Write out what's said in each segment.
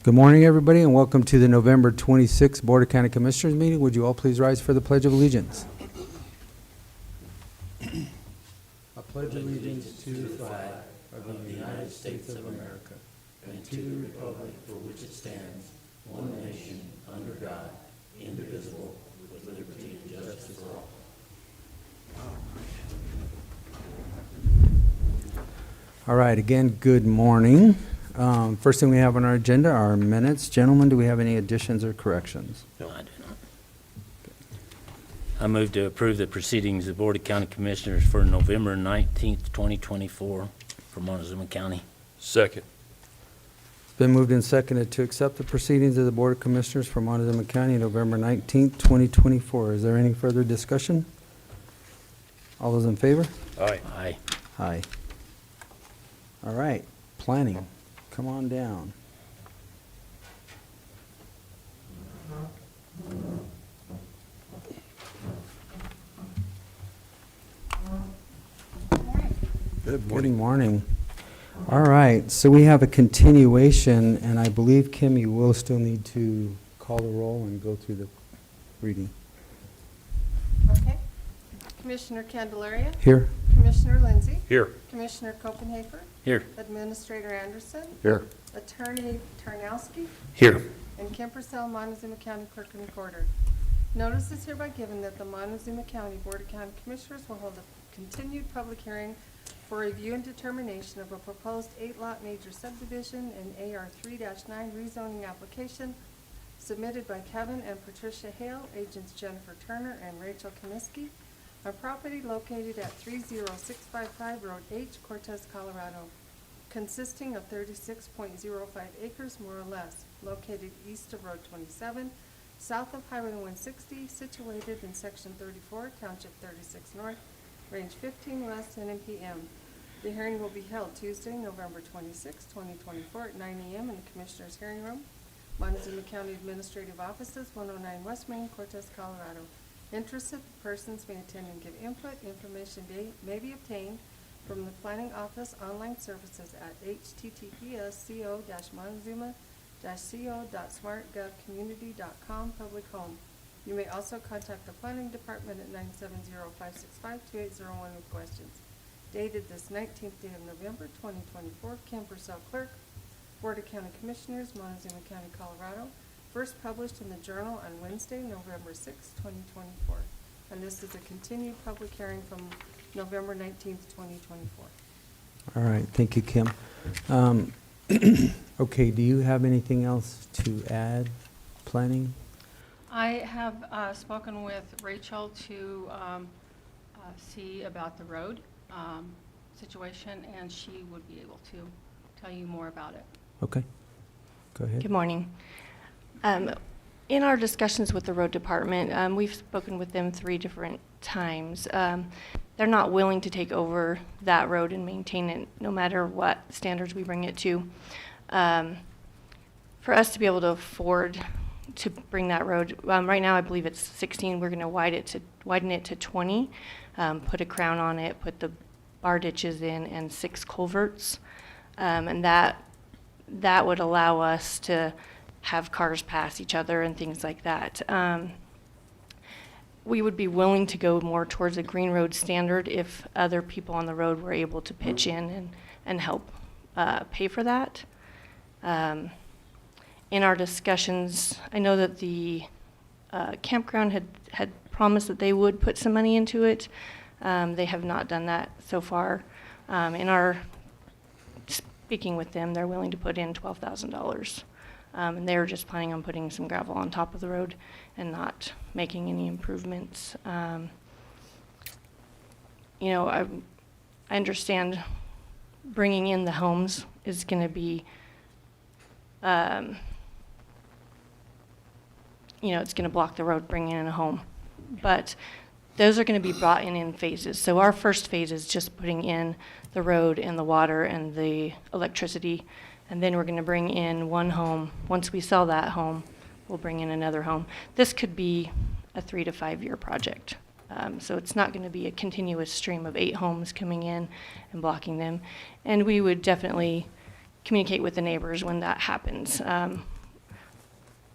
Good morning, everybody, and welcome to the November 26th Board of County Commissioners meeting. Would you all please rise for the Pledge of Allegiance? I pledge allegiance to the flag of the United States of America and to the republic for which it stands, one nation, under God, indivisible, with liberty and justice for all. All right, again, good morning. First thing we have on our agenda are minutes. Gentlemen, do we have any additions or corrections? No, I do not. I move to approve the proceedings of the Board of County Commissioners for November 19th, 2024 for Montezuma County. Second. It's been moved and seconded to accept the proceedings of the Board of Commissioners for Montezuma County, November 19th, 2024. Is there any further discussion? All those in favor? Aye. Aye. Aye. All right, planning. Come on down. Good Good morning. All right, so we have a continuation, and I believe, Kim, you will still need to call the roll and go through the reading. Okay. Commissioner Candelaria, Here? Commissioner Lindsay, Here. Commissioner Copenhagen, Here. Administrator Anderson, Here. Attorney Tarnowski, Here. and Kim Purcell, Montezuma County Clerk and Recorder. Notice is hereby given that the Montezuma County Board of County Commissioners will hold a continued public hearing for review and determination of a proposed 8-lot major subdivision and AR 3-9 rezoning application submitted by Kevin and Patricia Hale, agents Jennifer Turner and Rachel Comisky, on property located at 30655 Road H, Cortez, Colorado, consisting of 36.05 acres more or less, located east of Road 27, south of Highway 160, situated in Section 34, Township 36 North, Range 15 West, N.M.P.M. The hearing will be held Tuesday, November 26, 2024, at 9 a.m. in the Commissioners' Hearing Room, Montezuma County Administrative Offices, 109 West Main, Cortez, Colorado. Interested persons may attend and give input. Information may be obtained from the Planning Office online services at https://montezuma-co.smartgovcommunity.com public home. You may also contact the Planning Department at 970-565-2801 with questions. Dated this 19th day of November, 2024, Kim Purcell Clerk, Board of County Commissioners, Montezuma County, Colorado. First published in the Journal on Wednesday, November 6, 2024. And this is a continued public hearing from November 19th, 2024. All right, thank you, Kim. Okay, do you have anything else to add, planning? I have spoken with Rachel to see about the road situation, and she would be able to tell you more about it. Okay, go ahead. Good morning. In our discussions with the road department, we've spoken with them 3 different times. They're not willing to take over that road and maintain it no matter what standards we bring it to. For us to be able to afford to bring that road, right now I believe it's 16, we're going to widen it to 20, put a crown on it, put the bar ditches in, and 6 culverts. And that would allow us to have cars pass each other and things like that. We would be willing to go more towards a green road standard if other people on the road were able to pitch in and help pay for that. In our discussions, I know that the campground had promised that they would put some money into it. They have not done that so far. In our speaking with them, they're willing to put in $12,000. And they're just planning on putting some gravel on top of the road and not making any improvements. You know, I understand bringing in the homes is going to be, you know, it's going to block the road bringing in a home. But those are going to be brought in phases. So our first phase is just putting in the road and the water and the electricity. And then we're going to bring in one home. Once we sell that home, we'll bring in another home. This could be a 3 to 5 year project. So it's not going to be a continuous stream of 8 homes coming in and blocking them. And we would definitely communicate with the neighbors when that happens.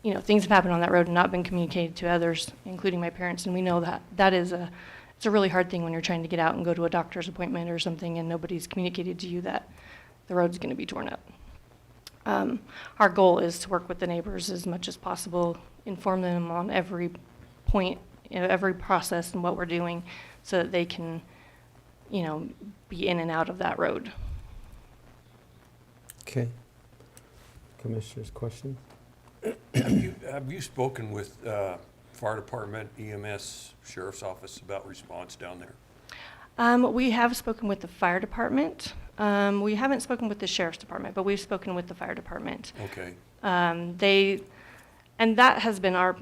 You know, things have happened on that road and not been communicated to others, including my parents, and we know that that is it's a really hard thing when you're trying to get out and go to a doctor's appointment or something and nobody's communicated to you that the road's going to be torn up. Our goal is to work with the neighbors as much as possible, inform them on every point, you know, every process and what we're doing so that they can, you know, be in and out of that road. Okay. Commissioners, questions? Have you spoken with fire department, EMS, sheriff's office about response down there? We have spoken with the fire department. We haven't spoken with the sheriff's department, but we've spoken with the fire department. Okay. And that has been our,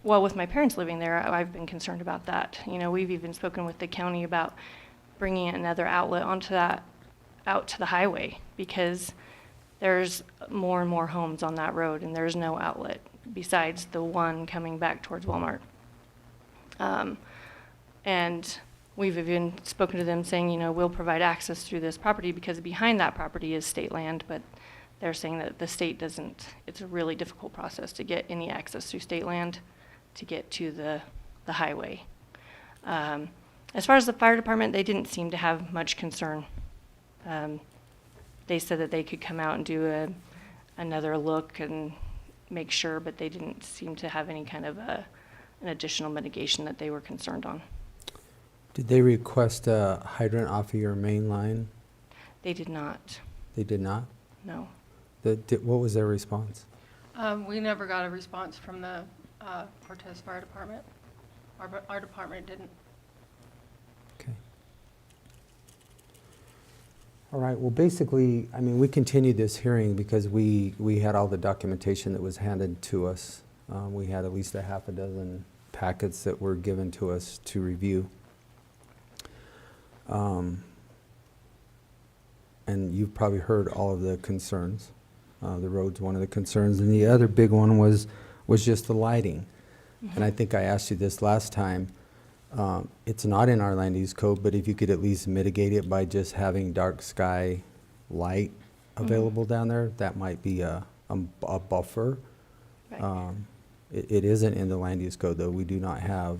well, with my parents living there, I've been concerned about that. You know, we've even spoken with the county about bringing another outlet onto that, out to the highway, because there's more and more homes on that road, and there's no outlet besides the one coming back towards Walmart. And we've even spoken to them saying, you know, we'll provide access through this property because behind that property is state land, but they're saying that the state doesn't, it's a really difficult process to get any access through state land to get to the highway. As far as the fire department, they didn't seem to have much concern. They said that they could come out and do another look and make sure, but they didn't seem to have any kind of an additional mitigation that they were concerned on. Did they request a hydrant off of your main line? They did not, They did not? no. What was their response? We never got a response from the Cortez Fire Department. Our department didn't. Okay. All right, well, basically, I mean, we continued this hearing because we had all the documentation that was handed to us. We had at least a half a dozen packets that were given to us to review. And you've probably heard all of the concerns. The road's one of the concerns, and the other big one was just the lighting. Mm-hmm. And I think I asked you this last time. It's not in our land use code, but if you could at least mitigate it by just having dark sky light available down there, that might be a buffer. Right. It isn't in the land use code, though. We do not have.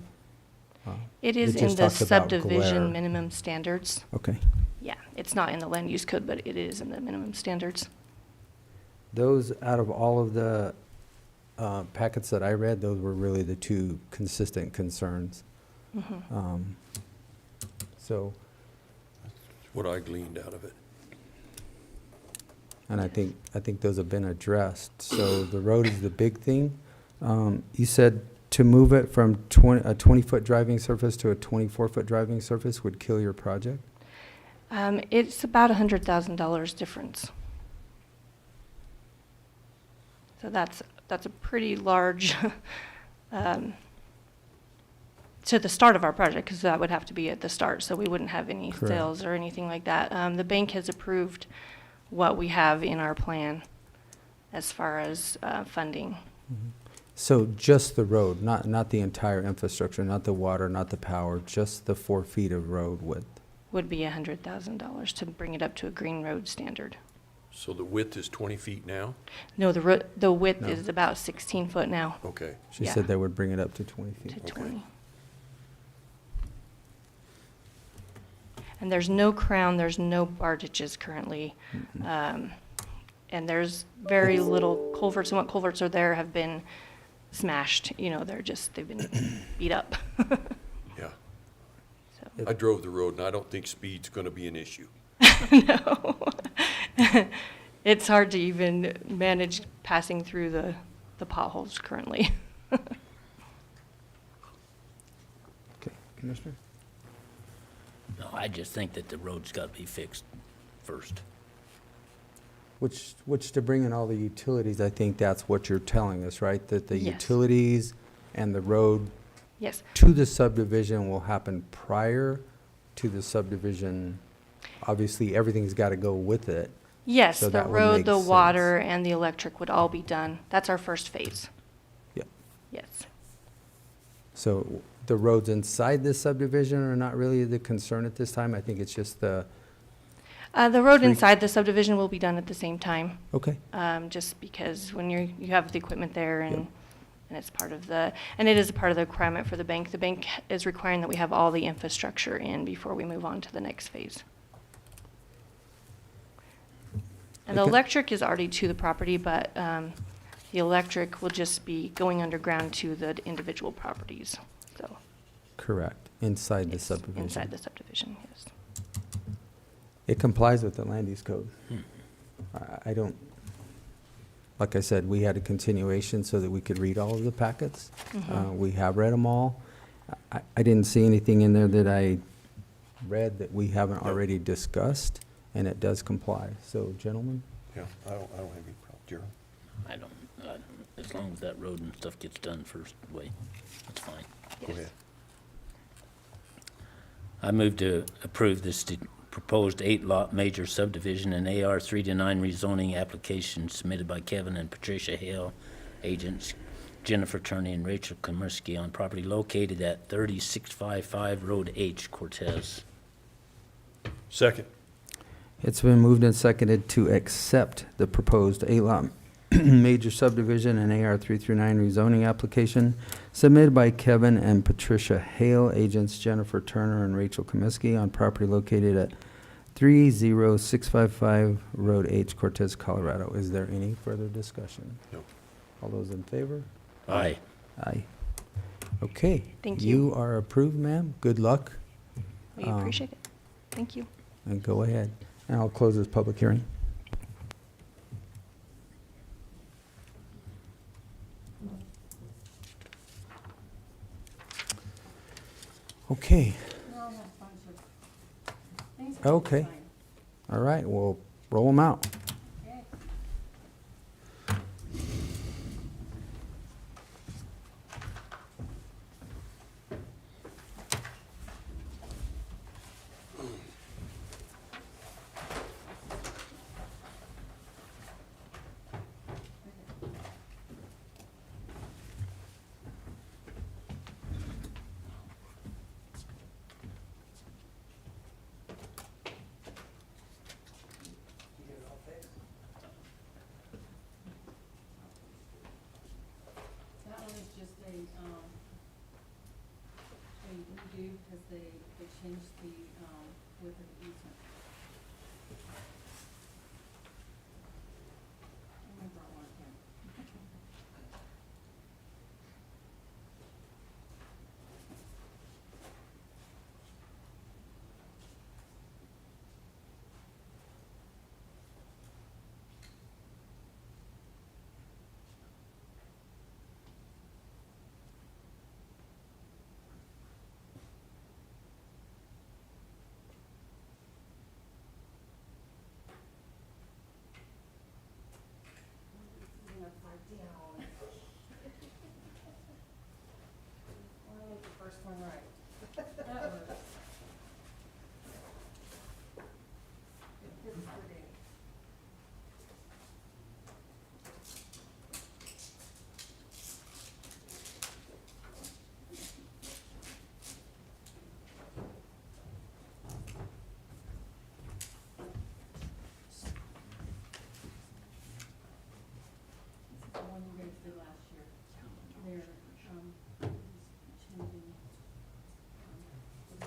It is it in just the talks about glare. subdivision minimum standards. Okay. Yeah, it's not in the land use code, but it is in the minimum standards. Those, out of all of the packets that I read, those were really the two consistent concerns. Mm-hmm. So, That's what I gleaned out of it. and I think those have been addressed. So the road is the big thing. You said to move it from a 20-foot driving surface to a 24-foot driving surface would kill your project? It's about $100,000 difference. So that's a pretty large, to the start of our project, because that would have to be at the start, so we wouldn't have any Correct. sales or anything like that. The bank has approved what we have in our plan as far as funding. So just the road, not the entire infrastructure, not the water, not the power, just the 4 feet of road width. Would be $100,000 to bring it up to a green road standard. So the width is 20 feet now? No, the width No. is about 16 foot now Okay. She Yeah. said that would bring it up to 20 to feet. 20. And there's no crown, there's no bar ditches currently. And there's very little culverts, and what culverts are there have been smashed, you know, they've been beat up. Yeah. So, I drove the road, and I don't think speed's going to be an issue. no. It's hard to even manage passing through the potholes currently. Okay, Commissioner? No, I just think that the road's got to be fixed first. Which to bring in all the utilities, I think that's what you're telling us, right? That the Yes. utilities and the road Yes. to the subdivision will happen prior to the subdivision. Obviously, everything's got to go with it. Yes, So the that would road, make the sense. water, and the electric would all be done. That's our first phase. Yep. Yes. So the roads inside this subdivision are not really the concern at this time. I think it's just the The road Three- inside the subdivision will be done at the same time, Okay, just because when you have the equipment there and, Yep. and it's part of the, and it is a part of the requirement for the bank. The bank is requiring that we have all the infrastructure in before we move on to the next phase. And the Okay. electric is already to the property, but the electric will just be going underground to the individual properties, so. correct, inside the yes, subdivision. Inside the subdivision, yes. It complies with the land use code. I don't, like I said, we had a continuation so that we could read all of the packets. Mhm. We have read them all. I didn't see anything in there that I read that we haven't already discussed, and it does comply. So, gentlemen? Yeah, I don't have any problem. Gerald? I don't, as long as that road and stuff gets done first way, that's fine. Go Yes. ahead. I move to approve this proposed 8-lot major subdivision and AR 3-9 rezoning application submitted by Kevin and Patricia Hale, agents Jennifer Turner and Rachel Comisky, on property located at 3655 Road H, Cortez. Second. It's been moved and seconded to accept the proposed 8-lot major subdivision and AR 339 rezoning application submitted by Kevin and Patricia Hale, agents Jennifer Turner and Rachel Comisky, on property located at 30655 Road H, Cortez, Colorado. Is there any further discussion? No. All those in favor? Aye. Aye. Okay. Thank you. You are approved, ma'am. Good luck, We appreciate it. Thank you. and go ahead. And I'll close this public hearing. Okay. Okay. All right, we'll roll them out. That one is just a redo because they changed the, width of the easement. I brought one in. I'll make the first one right. That works. It fits the date. This is the one you guys did last year. They're, changing, the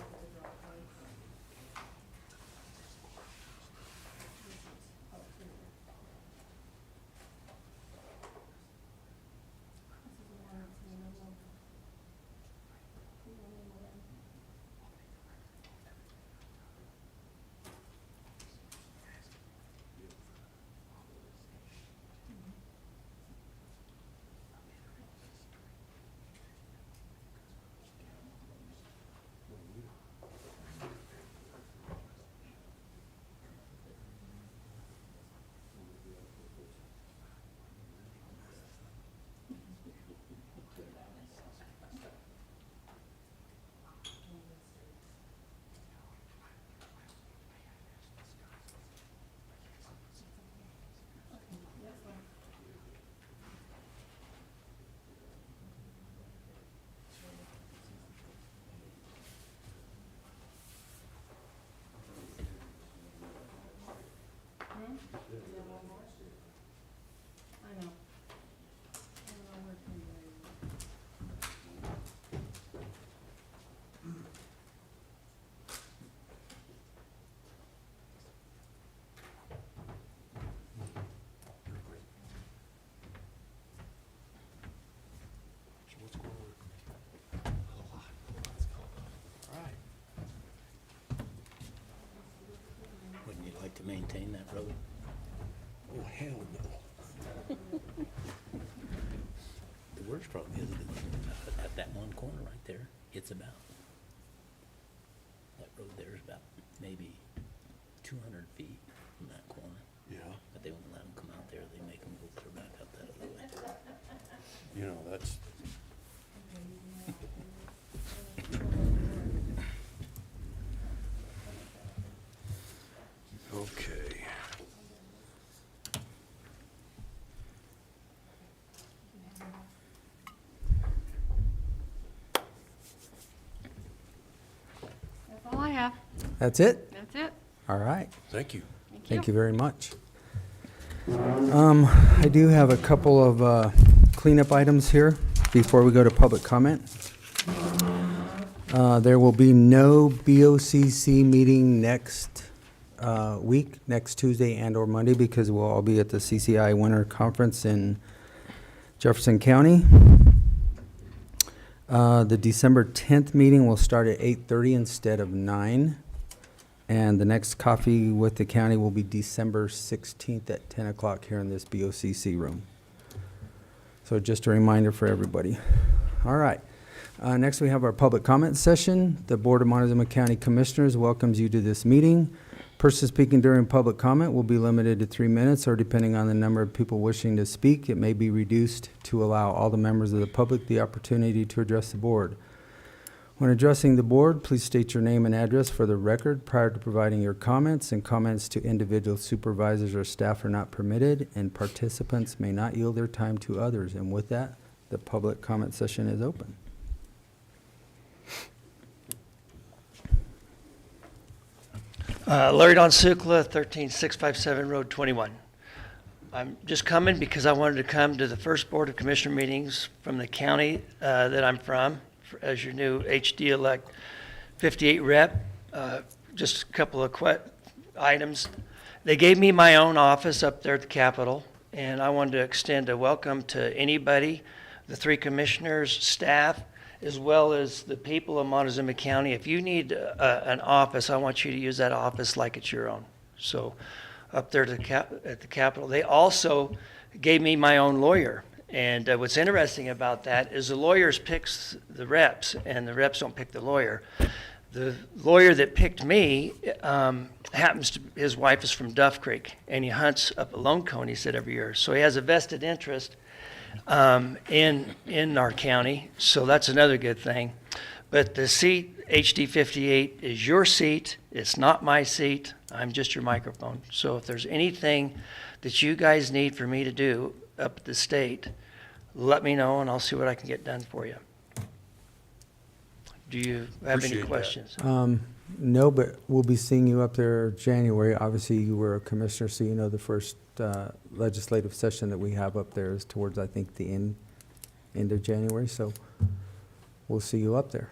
I know. So what's going on? All right. Wouldn't you like to maintain that road? Oh, hell no. The worst problem is at that one corner right there, it's about, that road there is about maybe 200 feet from that corner. Yeah, But they won't let them come out there. They make them go clear back up that other way. you know, that's, okay. That's all I have. That's it? That's it. All right. Thank you. Thank you very much. I do have a couple of cleanup items here before we go to public comment. There will be no BOCC meeting next week, next Tuesday and/or Monday, because we'll all be at the CCI Winter Conference in Jefferson County. The December 10th meeting will start at 8:30 instead of 9. And the next coffee with the county will be December 16th at 10 o'clock here in this BOCC room. So just a reminder for everybody. All right. Next, we have our public comment session. The Board of Montezuma County Commissioners welcomes you to this meeting. Person speaking during public comment will be limited to 3 minutes, or depending on the number of people wishing to speak, it may be reduced to allow all the members of the public the opportunity to address the board. When addressing the board, please state your name and address for the record prior to providing your comments, and comments to individual supervisors or staff are not permitted, and participants may not yield their time to others. And with that, the public comment session is open. Larry Don Sukla, 13657 Road 21. I'm just coming because I wanted to come to the first Board of Commissioner meetings from the county that I'm from, as your new HD elect 58 rep. Just a couple of items. They gave me my own office up there at the Capitol, and I wanted to extend a welcome to anybody, the 3 commissioners, staff, as well as the people of Montezuma County. If you need an office, I want you to use that office like it's your own. So up there at the Capitol. They also gave me my own lawyer. And what's interesting about that is the lawyers picks the reps, and the reps don't pick the lawyer. The lawyer that picked me happens to, his wife is from Duff Creek, and he hunts up at Lone Cone, he said, every year. So he has a vested interest in our county, so that's another good thing. But the seat, HD 58, is your seat. It's not my seat. I'm just your microphone. So if there's anything that you guys need for me to do up at the state, let me know, and I'll see what I can get done for you. Do you have any Appreciate that. questions? No, but we'll be seeing you up there January. Obviously, you were a commissioner, so you know the first legislative session that we have up there is towards, I think, the end of January. So we'll see you up there.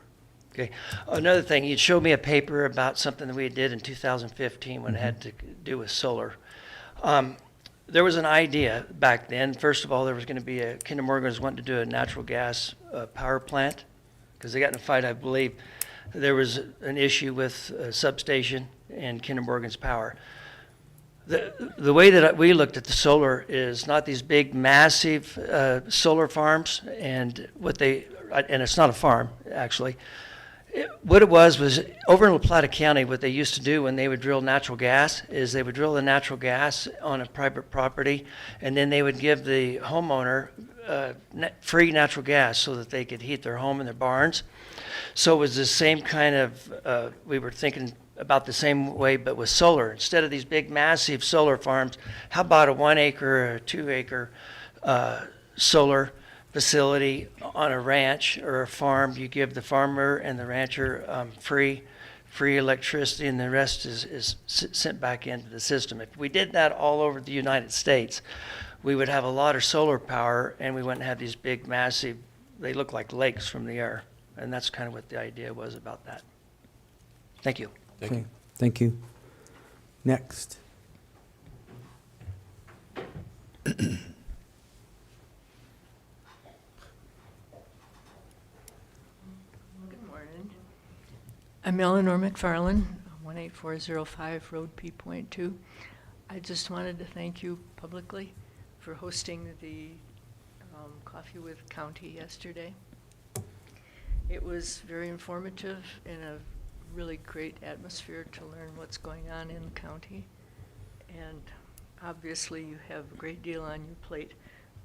Okay. Another thing, you showed me a paper about something that we did in 2015 when it had to do with solar. There was an idea back then. First of all, there was going to be Kinder Morgan was wanting to do a natural gas power plant because they got in a fight, I believe. There was an issue with a substation and Kinder Morgan's power. The way that we looked at the solar is not these big, massive solar farms, and and it's not a farm, actually. What it was over in La Plata County, what they used to do when they would drill natural gas is they would drill the natural gas on a private property, and then they would give the homeowner free natural gas so that they could heat their home and their barns. So it was the same kind of, we were thinking about the same way, but with solar. Instead of these big, massive solar farms, how about a 1 acre or 2 acre solar free free electricity, and the rest is sent back into the system. If we did that all over the United States, we would have a lot of solar power, and we wouldn't have these big, massive, they look like lakes from the air. And that's kind of what the idea was about that. Thank you. Thank you. Okay, thank you. Next. Good morning. I'm Eleanor McFarland, 18405 Road P.2. I just wanted to thank you publicly for hosting the Coffee with County yesterday. It was very informative and a really great atmosphere to learn what's going on in the county. And obviously you have a great deal on your plate,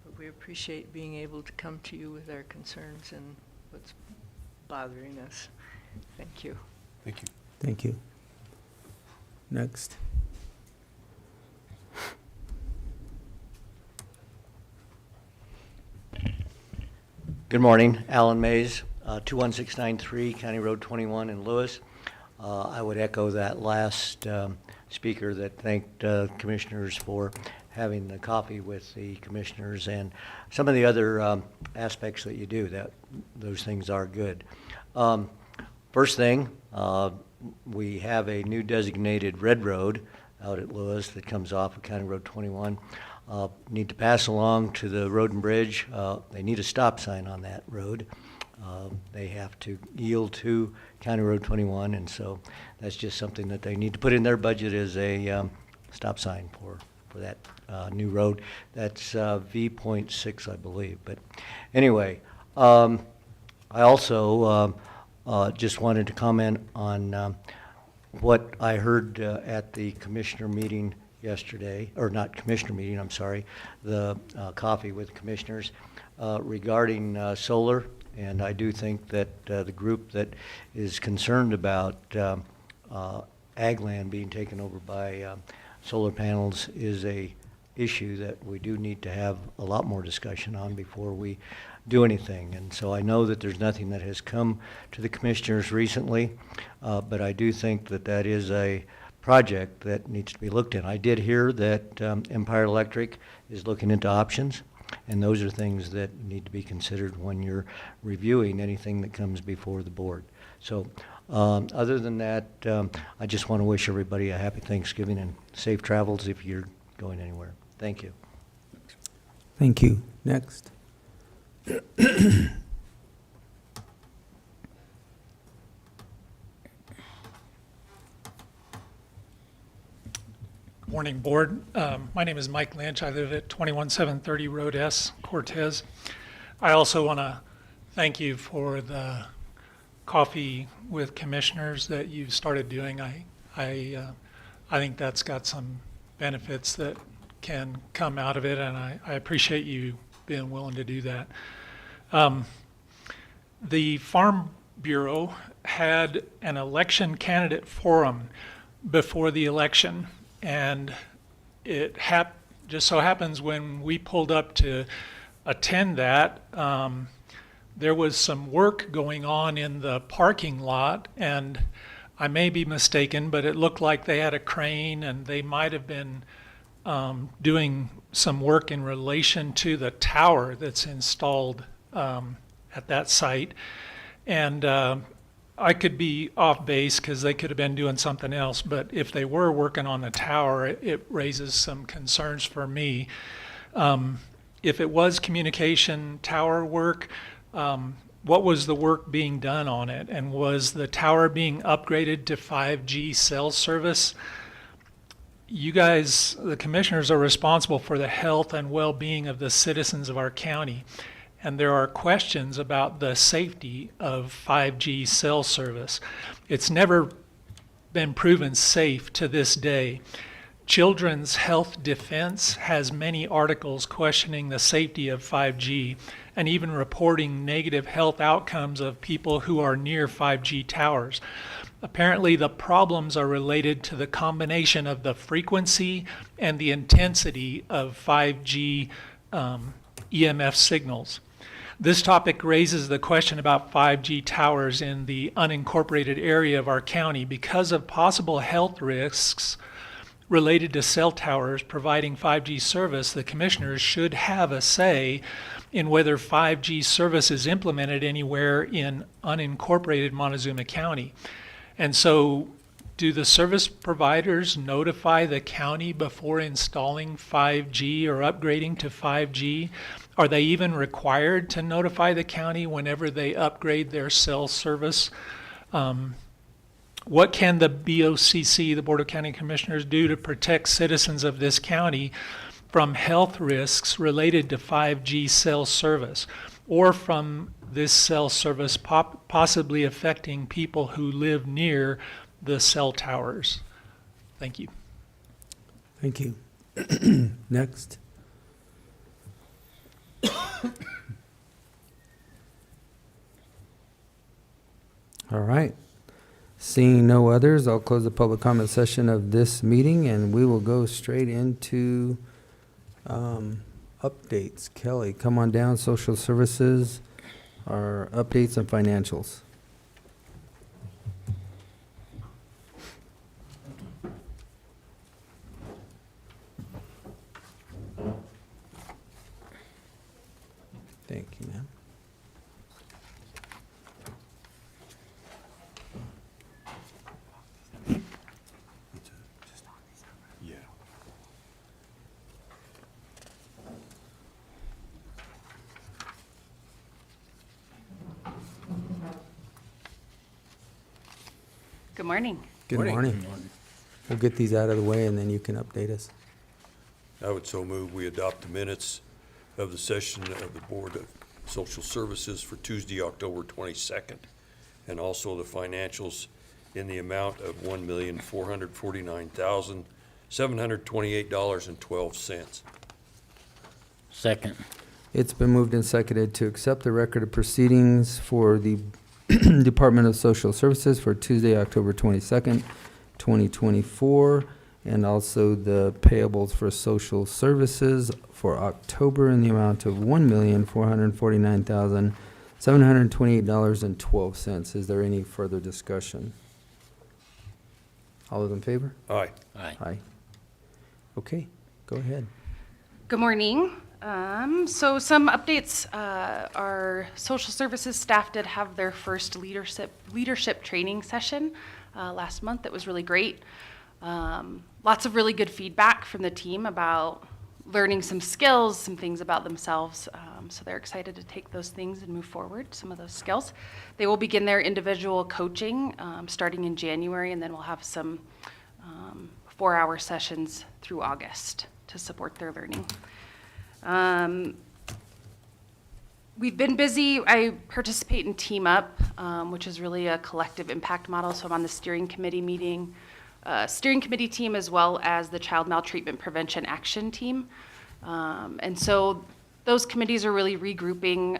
but we appreciate being able to come to you with our concerns and what's bothering us. Thank you. Thank you. Thank you. Next. Good morning, Alan Mays, 21693 County Road 21 in Lewis. I would echo that last speaker that thanked commissioners for having the coffee with the commissioners and some of the other aspects that you do. Those things are good. First thing, we have a new designated red road out at Lewis that comes off of County Road 21. Need to pass along to the road and bridge. They need a stop sign on that road. They have to yield to County Road 21, and so that's just something that they need to put in their budget as a stop sign for that new road. That's V.6, I believe. But anyway, I also just wanted to comment on what I heard at the commissioner meeting yesterday, or not commissioner meeting, I'm sorry, the coffee with commissioners regarding solar. And I do think that the group that is concerned about ag land being taken over by solar panels is a issue that we do need to have a lot more discussion on before we do anything. And so I know that there's nothing that has come to the commissioners recently, but I do think that that is a project that needs to be looked at. I did hear that Empire Electric is looking into options, and those are things that need to be considered when you're reviewing anything that comes before the board. So other than that, I just want to wish everybody a happy Thanksgiving and safe travels if you're going anywhere. Thank you. Thank you. Next. Morning, Board. My name is Mike Lynch. I live at 21730 Road S, Cortez. I also want to thank you for the coffee with commissioners that you've started doing. I think that's got some benefits that can come out of it, and I appreciate you being willing to do that. The Farm Bureau had an election candidate forum before the election, and it just so happens when we pulled up to attend that, there was some work going on in the parking lot, and I may be mistaken, but it looked like they had a crane and they might have been doing some work in relation to the tower that's installed at that site. And I could be off base because they could have been doing something else, but if they were working on the tower, it raises some concerns for me. If it was communication tower work, what was the work being done on it? And was the tower being upgraded to 5G cell service? You guys, the commissioners, are responsible for the health and well-being of the citizens of our county. And there are questions about the safety of 5G cell service. It's never been proven safe to this day. Children's Health Defense has many articles questioning the safety of 5G and even reporting negative health outcomes of people who are near 5G towers. Apparently, the problems are related to the combination of the frequency and the intensity of 5G EMF signals. This topic raises the question about 5G towers in the unincorporated area of our county because of possible health risks related to cell towers providing 5G service. The commissioners should have a say in whether 5G service is implemented anywhere in unincorporated Montezuma County. And so, do the service providers notify the county before installing 5G or upgrading to 5G? Are they even required to notify the county whenever they upgrade their cell service? What can the BOCC, the Board of County Commissioners, do to protect citizens of this county from health risks related to 5G cell service, or from this cell service possibly affecting people who live near the cell towers? Thank you. Thank you. Next. All right. Seeing no others, I'll close the public comment session of this meeting, and we will go straight into updates. Kelly, come on down. Social services, our updates and financials. Thank you, ma'am. Yeah. Good morning. Good Morning. morning. We'll get these out of the way, and then you can update us. I would so move we adopt the minutes of the session of the Board of Social Services for Tuesday, October 22nd, and also the financials in the amount of $1,449,728.12. Second. It's been moved and seconded to accept the record of proceedings for the Department of Social Services for Tuesday, October 22nd, 2024, and also the payables for social services for October in the amount of $1,449,728.12. Is there any further discussion? All those in favor? Aye. Aye. Aye. Okay, go ahead. Good morning. So some updates. Our social services staff did have their first leadership training session last month. It was really great. Lots of really good feedback from the team about learning some skills, some things about themselves. So they're excited to take those things and move forward, some of those skills. They will begin their individual coaching starting in January, and then we'll have some 4-hour sessions through August to support their learning. We've been busy. I participate in Team Up, which is really a collective impact model. So I'm on the steering committee team, as well as the Child Maltreatment Prevention Action Team. And so those committees are really regrouping,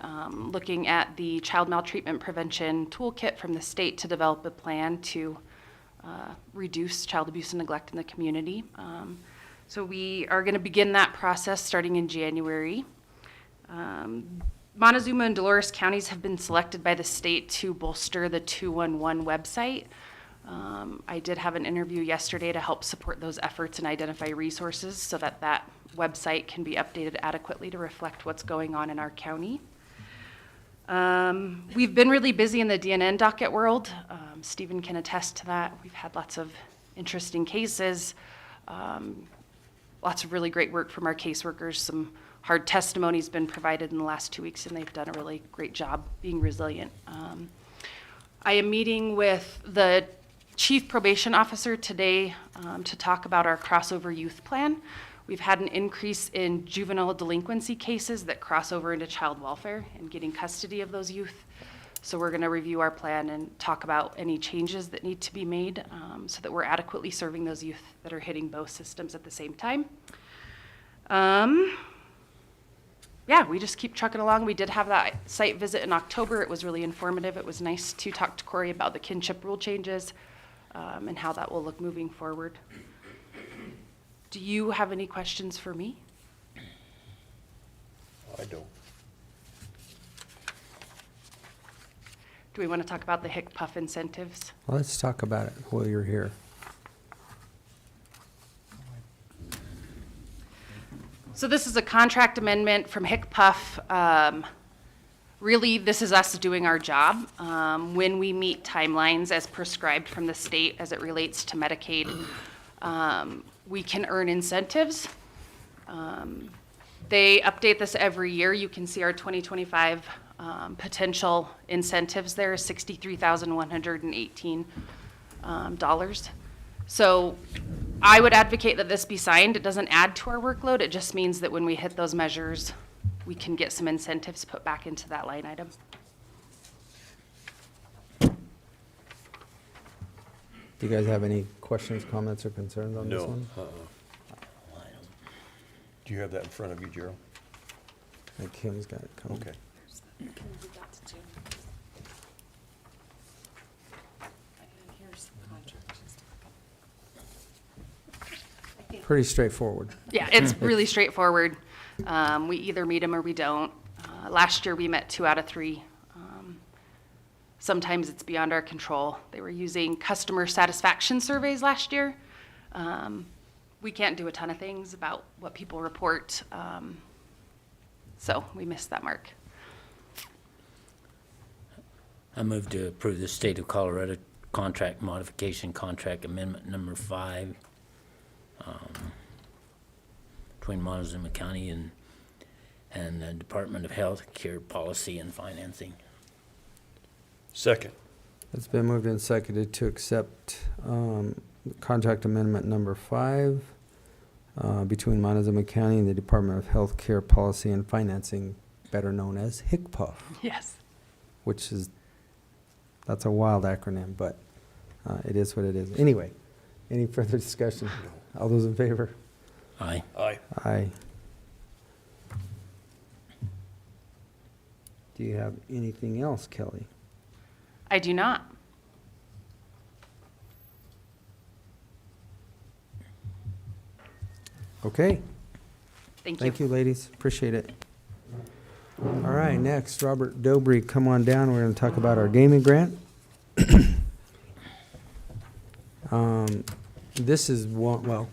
looking at the Child Maltreatment Prevention Toolkit from the state to develop a plan to reduce child abuse and neglect in the community. So we are going to begin that process starting in January. Montezuma and Dolores counties have been selected by the state to bolster the 211 website. I did have an interview yesterday to help support those efforts and identify resources so that that website can be updated adequately to reflect what's going on in our county. We've been really busy in the DNN docket world. Stephen can attest to that. We've had lots of interesting cases. Lots of really great work from our caseworkers. Some hard testimony's been provided in the last 2 weeks, and they've done a really great job being resilient. I am meeting with the Chief Probation Officer today to talk about our crossover youth plan. We've had an increase in juvenile delinquency cases that cross over into child welfare and getting custody of those youth. So we're going to review our plan and talk about any changes that need to be made so that we're adequately serving those youth that are hitting both systems at the same time. Yeah, we just keep trucking along. We did have that site visit in October. It was really informative. It was nice to talk to Corey about the kinship rule changes and how that will look moving forward. Do you have any questions for me? I don't. Do we want to talk about the HIC-PUF incentives? Well, let's talk about it while you're here. So this is a contract amendment from HIC-PUF. Really, this is us doing our job. When we meet timelines as prescribed from the state as it relates to Medicaid, we can earn incentives. They update this every year. You can see our 2025 potential incentives there is $63,118. So I would advocate that this be signed. It doesn't add to our workload. It just means that when we hit those measures, we can get some incentives put back into that line item. Do you guys have any questions, comments, or concerns on this No. one? Do you have that in front of you, Gerald? I think Kim's got it coming. Okay. Pretty straightforward. Yeah, it's really straightforward. We either meet them or we don't. Last year, we met 2 out of 3. Sometimes it's beyond our control. They were using customer satisfaction surveys last year. We can't do a ton of things about what people report, so we missed that mark. I move to approve the State of Colorado Contract Modification Contract Amendment Number 5 between Montezuma County and the Department of Health Care Policy and Financing. Second. It's been moved and seconded to accept contract amendment number 5 between Montezuma County and the Department of Health Care Policy and Financing, better known as HIC-PUF, Yes. which is, that's a wild acronym, but it is what it is. Anyway, any further discussion? All those in favor? Aye. Aye. Aye. Do you have anything else, Kelly? I do not. Okay. Thank you. Thank you, ladies. Appreciate it. All right, next, Robert Dobry, come on down. We're going to talk about our gaming grant. This is one, well,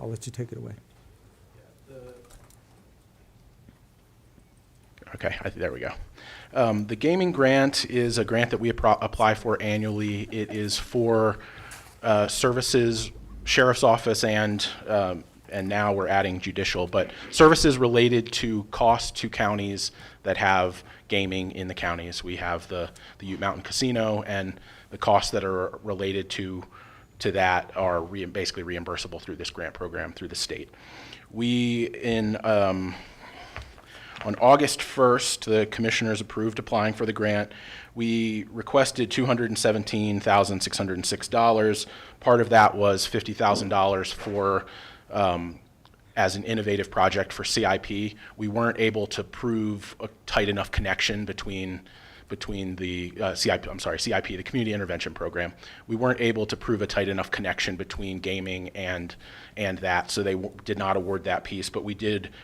I'll let you take it away. Okay, there we go. The gaming grant is a grant that we apply for annually. It is for services, sheriff's office, and now we're adding judicial, but services related to cost to counties that have gaming in the counties. We have the Ute Mountain Casino, and the costs that are related to that are basically reimbursable through this grant program through the state. We, on August 1st, the commissioners approved applying for the grant. We requested $217,606. Part of that was $50,000 for as an innovative project for CIP. We weren't able to prove a tight enough connection between the CIP, the Community Intervention Program. We weren't able to prove a tight enough connection between gaming and that, so they did not award that piece. But we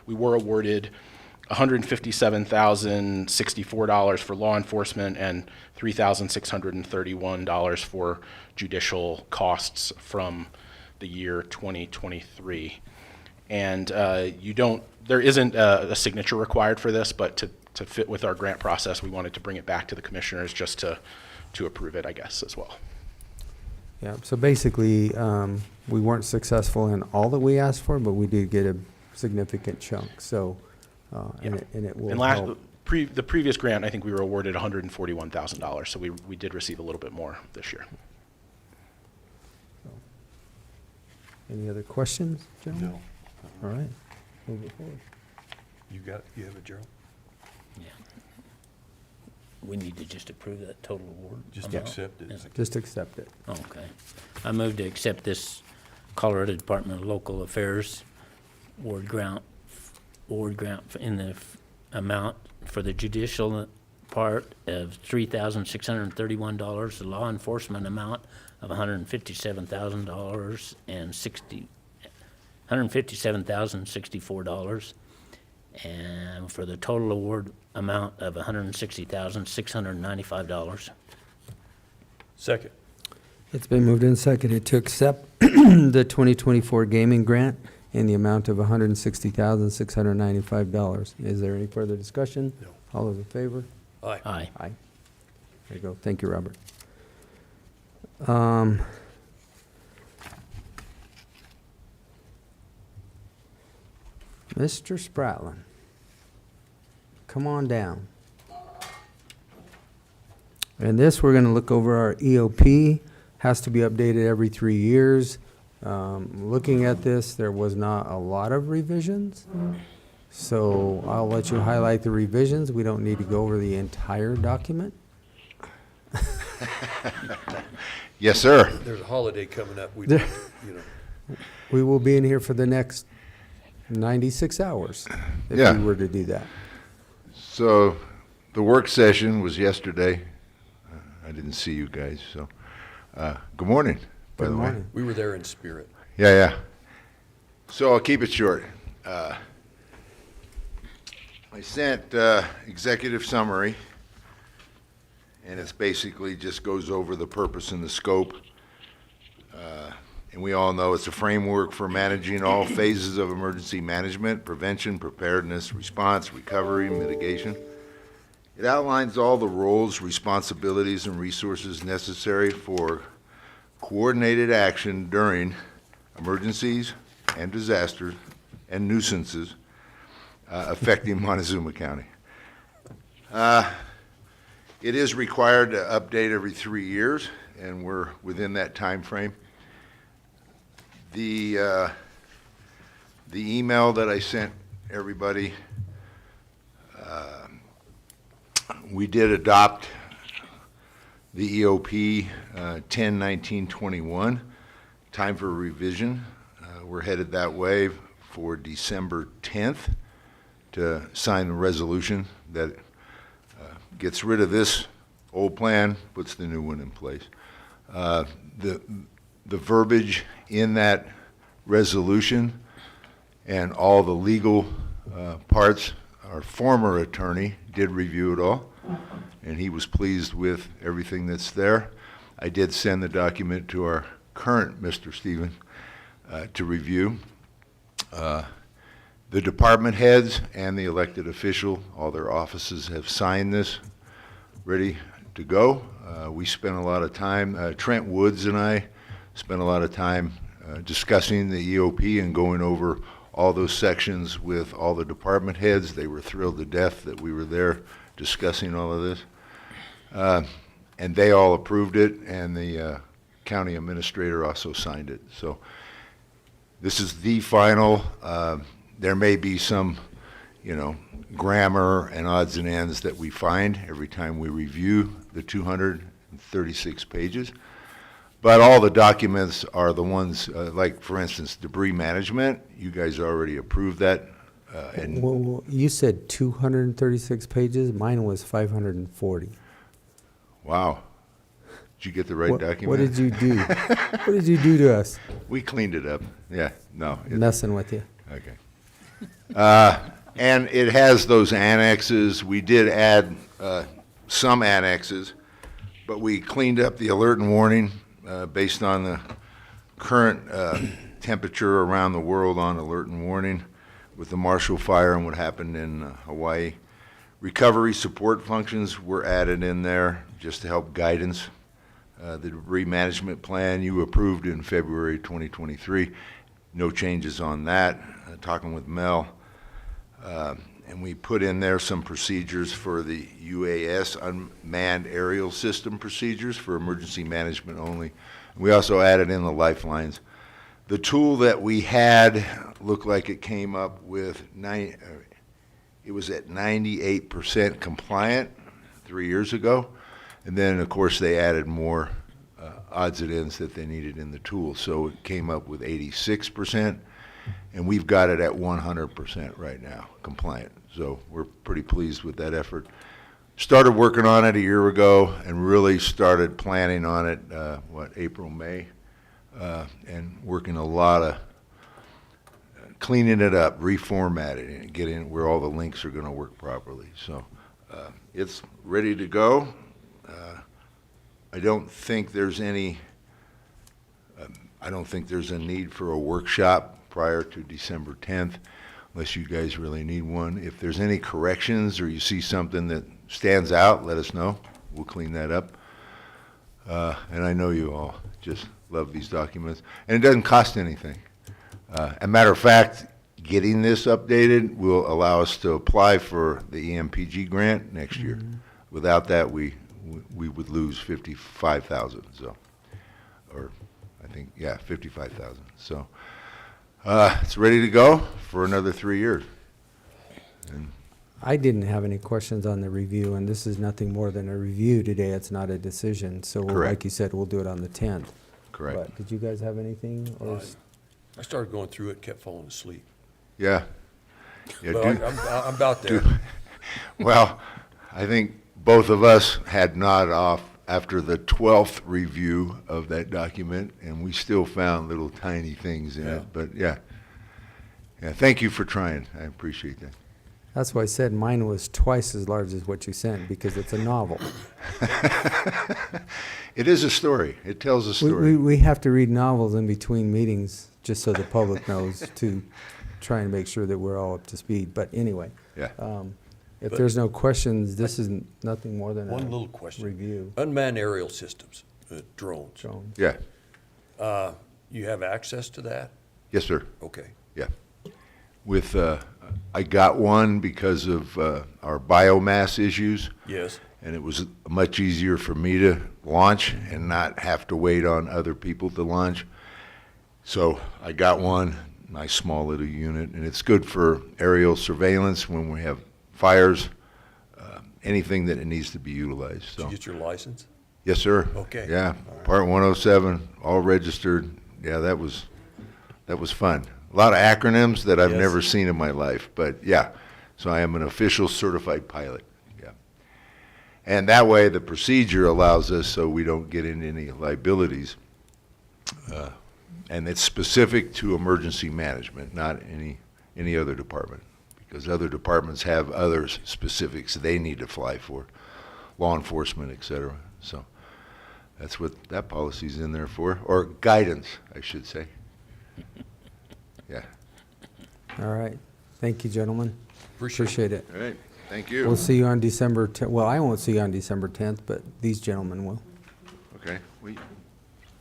were awarded $157,064 for law enforcement and $3,631 for judicial costs from the year 2023. And there isn't a signature required for this, but to fit with our grant process, we wanted to bring it back to the commissioners just to approve it, I guess, as well. Yeah, so basically, we weren't successful in all that we asked for, but we did get a significant chunk, so, and it will help. The previous grant, I think we were awarded $141,000, so we did receive a little bit more this year. Any other questions, gentlemen? No. All right, move it forward. You got it? You have it, Gerald? Yeah. We need to just approve that total award? Just amount? accept it. Is Just accept it. Okay. I move to accept this Colorado Department of Local Affairs award grant in the amount for the judicial part of $3,631, the law enforcement amount of $157,064, and for the total award amount of $160,695. Second. It's been moved and seconded to accept the 2024 gaming grant in the amount of $160,695. Is there any further discussion? No. All those in favor? Aye. Aye. Aye. There you go. Thank you, Robert. Mr. Spratlin, come on down. And this, we're going to look over our EOP. Has to be updated every 3 years. Looking at this, there was not a lot of revisions. So I'll let you highlight the revisions. We don't need to go over the entire document. Yes, sir. There's a holiday coming up. We, There- you know, We will be in here for the next 96 hours if Yeah. we were to do that. So the work session was yesterday. I didn't see you guys, so good morning, by Good the way. morning. we were there in spirit. Yeah. So I'll keep it short. I sent executive summary, and it's basically just goes over the purpose and the scope. And we all know it's a framework for managing all phases of emergency management, prevention, preparedness, response, recovery, mitigation. It outlines all the roles, responsibilities, and resources necessary for coordinated action during emergencies and disasters and nuisances affecting Montezuma County. It is required to update every 3 years, and we're within that time frame. The email that I sent everybody, we did adopt the EOP 10/19/21. Time for revision. We're headed that way for December 10th to sign the resolution that gets rid of this old plan, puts the new one in place. The verbiage in that resolution and all the legal parts, our former attorney did review it all, and he was pleased with everything that's there. I did send the document to our current Mr. Stephen to review. The department heads and the elected official, all their offices have signed this, ready to go. We spent a lot of time, Trent Woods and I spent a lot of time discussing the EOP and going over all those sections with all the department heads. They were thrilled to death that we were there discussing all of this. And they all approved it, and the county administrator also signed it. So this is the final. There may be some, grammar and odds and ends that we find every time we review the 236 pages. But all the documents are the ones, like, for instance, debris management. You guys already approved that. And Well, you said 236 pages. Mine was 540. wow. Did you get the right document? What did you do? What did you do to us? We cleaned it up. Yeah, no. Messing with you. Okay. And it has those annexes. We did add some annexes, but we cleaned up the alert and warning based on the current temperature around the world on alert and warning with the Marshall Fire and what happened in Hawaii. Recovery support functions were added in there just to help guidance. The debris management plan you approved in February 2023. No changes on that. Talking with Mel. And we put in there some procedures for the UAS, unmanned aerial system procedures for emergency management only. We also added in the lifelines. The tool that we had looked like it came up with it was at 98% compliant 3 years ago. And then, of course, they added more odds and ends that they needed in the tool. So it came up with 86%, and we've got it at 100% right now, compliant. So we're pretty pleased with that effort. Started working on it a year ago and really started planning on it, April, May, and working a lot of cleaning it up, reformatting it, getting it where all the links are going to work properly. So it's ready to go. I don't think there's any. I don't think there's a need for a workshop prior to December 10th, unless you guys really need one. If there's any corrections or you see something that stands out, let us know. We'll clean that up. And I know you all just love these documents. And it doesn't cost anything. As a matter of fact, getting this updated will allow us to apply for the EMPG grant next year. Without that, we would lose 55,000. So, or I think, yeah, 55,000. So it's ready to go for another 3 years. And I didn't have any questions on the review, and this is nothing more than a review today. It's not a decision. So Correct. like you said, we'll do it on the 10th. correct. But did you guys have anything? Or I started going through it, kept falling asleep. Yeah. Yeah, But I'm about there. Well, I think both of us had nod off after the 12th review of that document, and we still found little tiny things in Yeah. it. But yeah, thank you for trying. I appreciate that. That's why I said mine was twice as large as what you sent, because it's a novel. It is a story. It tells a story. We have to read novels in between meetings, just so the public knows, to try and make sure that we're all up to speed. But anyway, Yeah. if But- there's no questions, this is nothing more than One a little question. review. Unmanned aerial systems, drones. Jones. Yeah. You have access to that? Yes, sir. Okay. Yeah. With, I got one because of our biomass issues. Yes. And it was much easier for me to launch and not have to wait on other people to launch. So I got one, nice small little unit, and it's good for aerial surveillance when we have fires, anything that it needs to be utilized. Did So you get your license? yes, sir. Okay. Yeah, Part 107, all registered. Yeah, that was fun. A lot of acronyms that I've Yes. never seen in my life, but yeah. So I am an official certified pilot. Yeah. And that way, the procedure allows us so we don't get into any liabilities. And it's specific to emergency management, not any other department, because other departments have other specifics they need to fly for, law enforcement, et cetera. So that's what that policy's in there for, or guidance, I should say. Yeah. All right. Thank you, gentlemen. Appreciate it. All right. Thank you. We'll see you on December 10th. Well, I won't see you on December 10th, but these gentlemen will. Okay.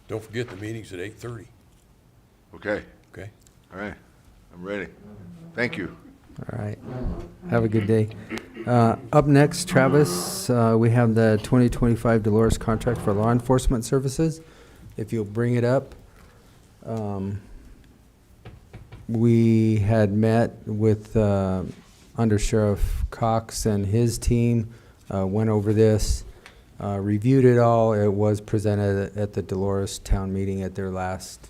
Don't forget the meeting's at 8:30. Okay. Okay. All right. I'm ready. Thank you. All right. Have a good day. Up next, Travis, we have the 2025 Dolores contract for law enforcement services. If you'll bring it up. We had met with Under Sheriff Cox and his team, went over this, reviewed it all. It was presented at the Dolores town meeting at their last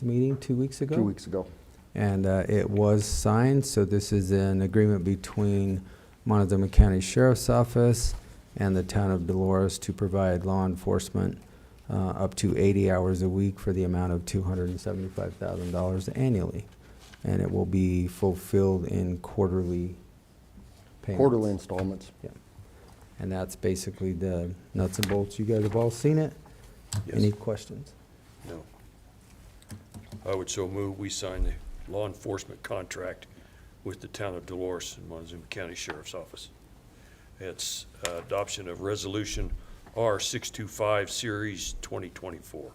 meeting 2 weeks ago. 2 weeks ago. And it was signed, so this is an agreement between Montezuma County Sheriff's Office and the town of Dolores to provide law enforcement up to 80 hours a week for the amount of $275,000 annually. And it will be fulfilled in quarterly payments. Quarterly installments. Yeah. And that's basically the nuts and bolts. You guys have all seen it? Yes. Any questions? No. I would so move we sign the law enforcement contract with the town of Dolores and Montezuma County Sheriff's Office. It's adoption of resolution R625 Series 2024.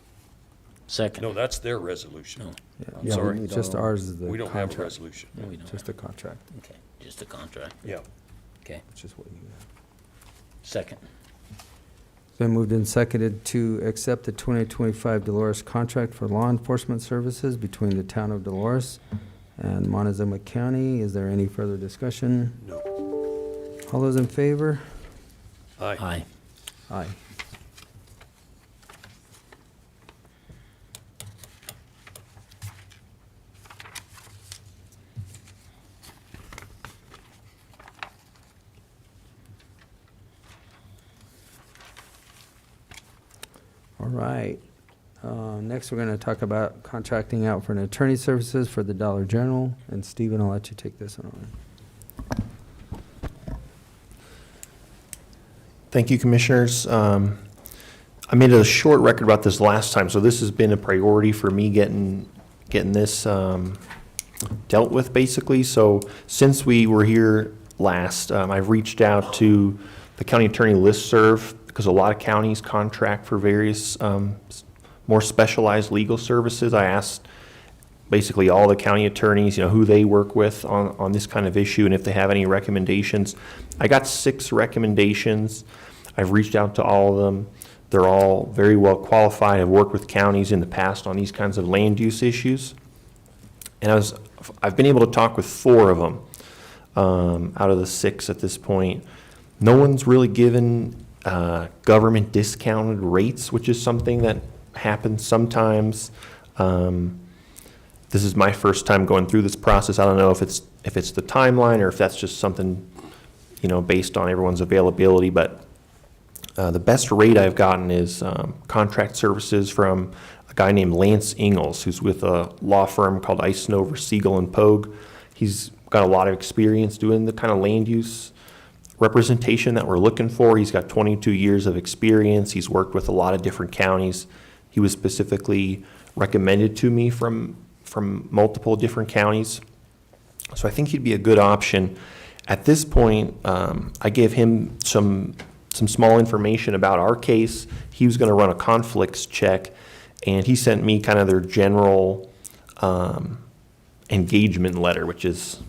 Second. No, that's their resolution. No. I'm Yeah, sorry. just ours is the We don't have a contract. resolution. No, we don't. Just a contract, Okay, just a contract. Yeah. Okay, which is what you have. second. Been moved and seconded to accept the 2025 Dolores contract for law enforcement services between the town of Dolores and Montezuma County. Is there any further discussion? No. All those in favor? Aye. Aye. Aye. All right. Next, we're going to talk about contracting out for an attorney services for the Dollar General. And Stephen, I'll let you take this one on. Thank you, Commissioners. I made a short record about this last time, so this has been a priority for me getting this dealt with, basically. So since we were here last, I've reached out to the county attorney listserv because a lot of counties contract for various more specialized legal services. I asked basically all the county attorneys, who they work with on this kind of issue and if they have any recommendations. I got 6 recommendations. I've reached out to all of them. They're all very well qualified. I've worked with counties in the past on these kinds of land use issues. And I've been able to talk with 4 of them out of the 6 at this point. No one's really given government discounted rates, which is something that happens sometimes. This is my first time going through this process. I don't know if it's the timeline or if that's just something, based on everyone's availability, but the best rate I've gotten is contract services from a guy named Lance Ingalls, who's with a law firm called Eisenover, Siegel and Pogue. He's got a lot of experience doing the kind of land use representation that we're looking for. He's got 22 years of experience. He's worked with a lot of different counties. He was specifically recommended to me from multiple different counties. So I think he'd be a good option. At this point, I gave him some small information about our case. He was going to run a conflicts check, and he sent me kind of their general engagement letter, which is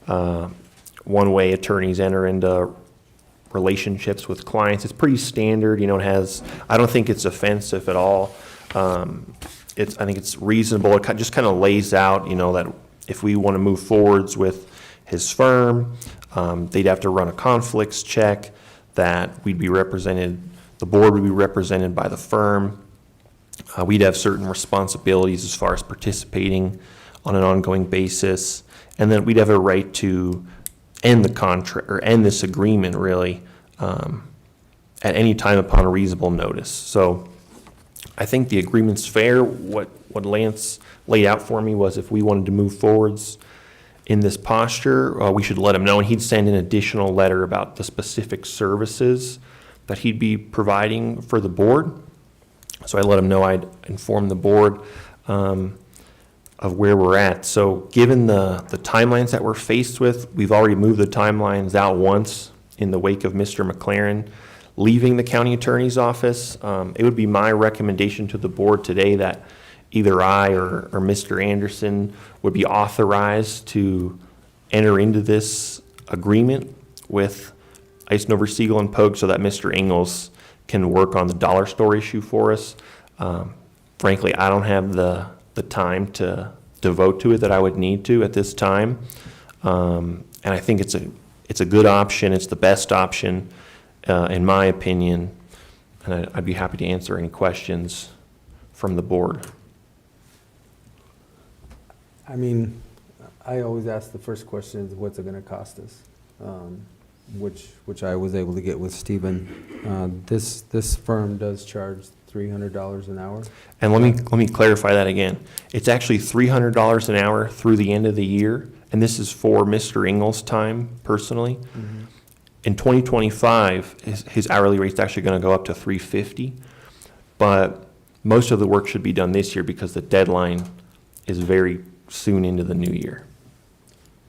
one way attorneys enter into relationships with clients. It's pretty standard. I don't think it's offensive at all. I think it's reasonable. It just kind of lays out, that if we want to move forwards with his firm, they'd have to run a conflicts check, that we'd be represented, the board would be represented by the firm. We'd have certain responsibilities as far as participating on an ongoing basis, and then we'd have a right to end the contract or end this agreement really at any time upon a reasonable notice. So I think the agreement's fair. What Lance laid out for me was if we wanted to move forwards in this posture, we should let him know, and he'd send an additional letter about the specific services that he'd be providing for the board. So I let him know I'd inform the board of where we're at. So given the timelines that we're faced with, we've already moved the timelines out once in the wake of Mr. McLaren leaving the county attorney's office. It would be my recommendation to the board today that either I or Mr. Anderson would be authorized to enter into this agreement with Eisenover, Siegel, and Pogue so that Mr. Ingalls can work on the dollar store issue for us. Frankly, I don't have the time to devote to it that I would need to at this time. And I think it's a good option. It's the best option, in my opinion. And I'd be happy to answer any questions from the board. I mean, I always ask the first question is, what's it going to cost us? Which I was able to get with Stephen. This firm does charge $300 an hour. And let me clarify that again. It's actually $300 an hour through the end of the year, and this is for Mr. Ingalls' time personally. Mm-hmm. In 2025, his hourly rate's actually going to go up to $350, but most of the work should be done this year because the deadline is very soon into the new year.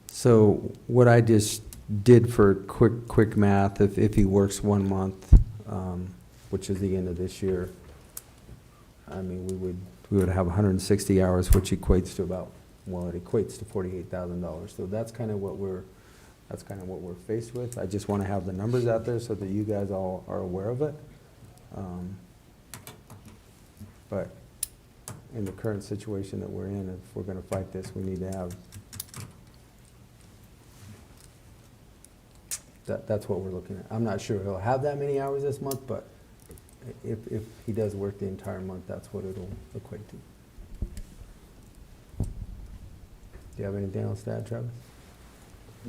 So what I just did for quick math, if he works 1 month, which is the end of this year, I mean, we would have 160 hours, which equates to about, well, it equates to $48,000. So that's kind of what we're faced with. I just want to have the numbers out there so that you guys all are aware of it. But in the current situation that we're in, if we're going to fight this, we need to have, that's what we're looking at. I'm not sure he'll have that many hours this month, but if he does work the entire month, that's what it'll equate to. Do you have anything else to add, Travis?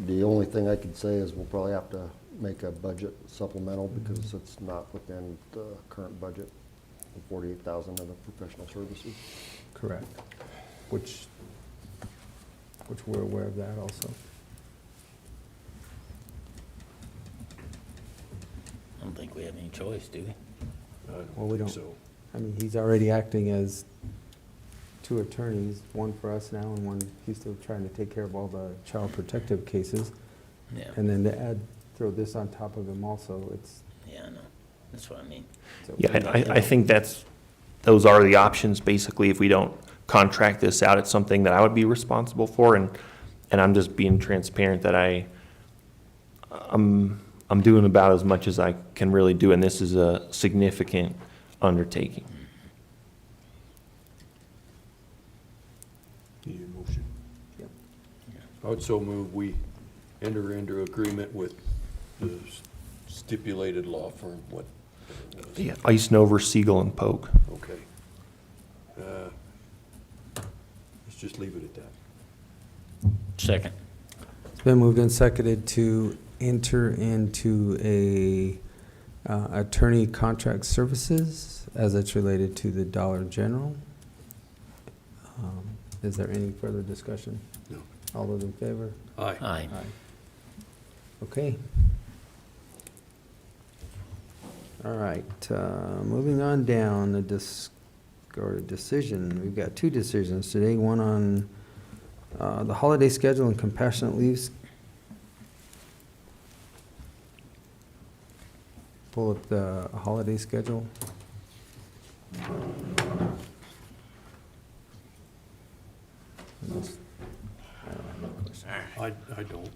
The only thing I could say is we'll probably have to make a budget supplemental because it's not within the current budget. and 48,000 of the professional services. Correct. Which we're aware of that also. I don't think we have any choice, do we? I don't Well, we think don't. so. I mean, he's already acting as two attorneys, one for us now and one, he's still trying to take care of all the child protective cases. Yeah. And then to throw this on top of him also, it's. Yeah, I know. That's what I mean. so- Yeah, I think those are the options, basically, if we don't contract this out, it's something that I would be responsible for, and I'm just being transparent that I'm doing about as much as I can really do, and this is a significant undertaking. Need a motion? Yep. I would so move we enter into agreement with the stipulated law firm, what? Yeah, Ice Nover, Siegel, and Polk. Okay. Let's just leave it at that. Second. It's been moved and seconded to enter into a attorney contract services as it's related to the Dollar General. Is there any further discussion? No. All those in favor? Aye. Aye. Okay. All right, moving on down, the decision. We've got two decisions today, one on the holiday schedule and compassionate leaves. Pull up the holiday schedule. I don't.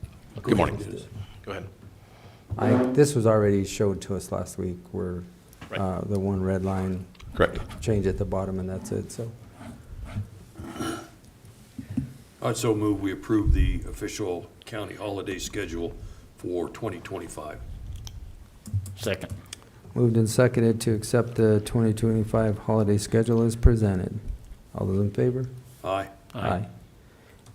Good morning. Dennis. Go ahead. This was already showed to us last week, where Right. the one red line Correct. change at the bottom, and that's it, so. I'd so move we approve the official county holiday schedule for 2025. Second. Moved and seconded to accept the 2025 holiday schedule as presented. All those in favor? Aye. Aye.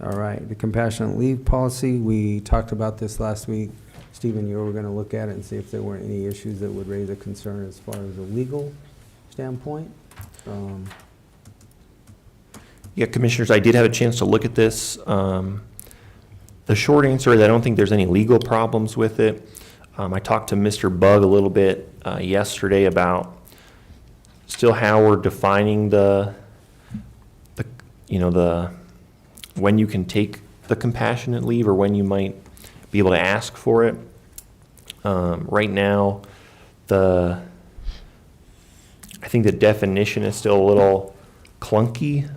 All right, the compassionate leave policy, we talked about this last week. Stephen, you were gonna look at it and see if there were any issues that would raise a concern as far as a legal standpoint. Yeah, Commissioners, I did have a chance to look at this. The short answer is I don't think there's any legal problems with it. I talked to Mr. Bug a little bit yesterday about still how we're defining the when you can take the compassionate leave or when you might be able to ask for it. Right now, I think the definition is still a little clunky.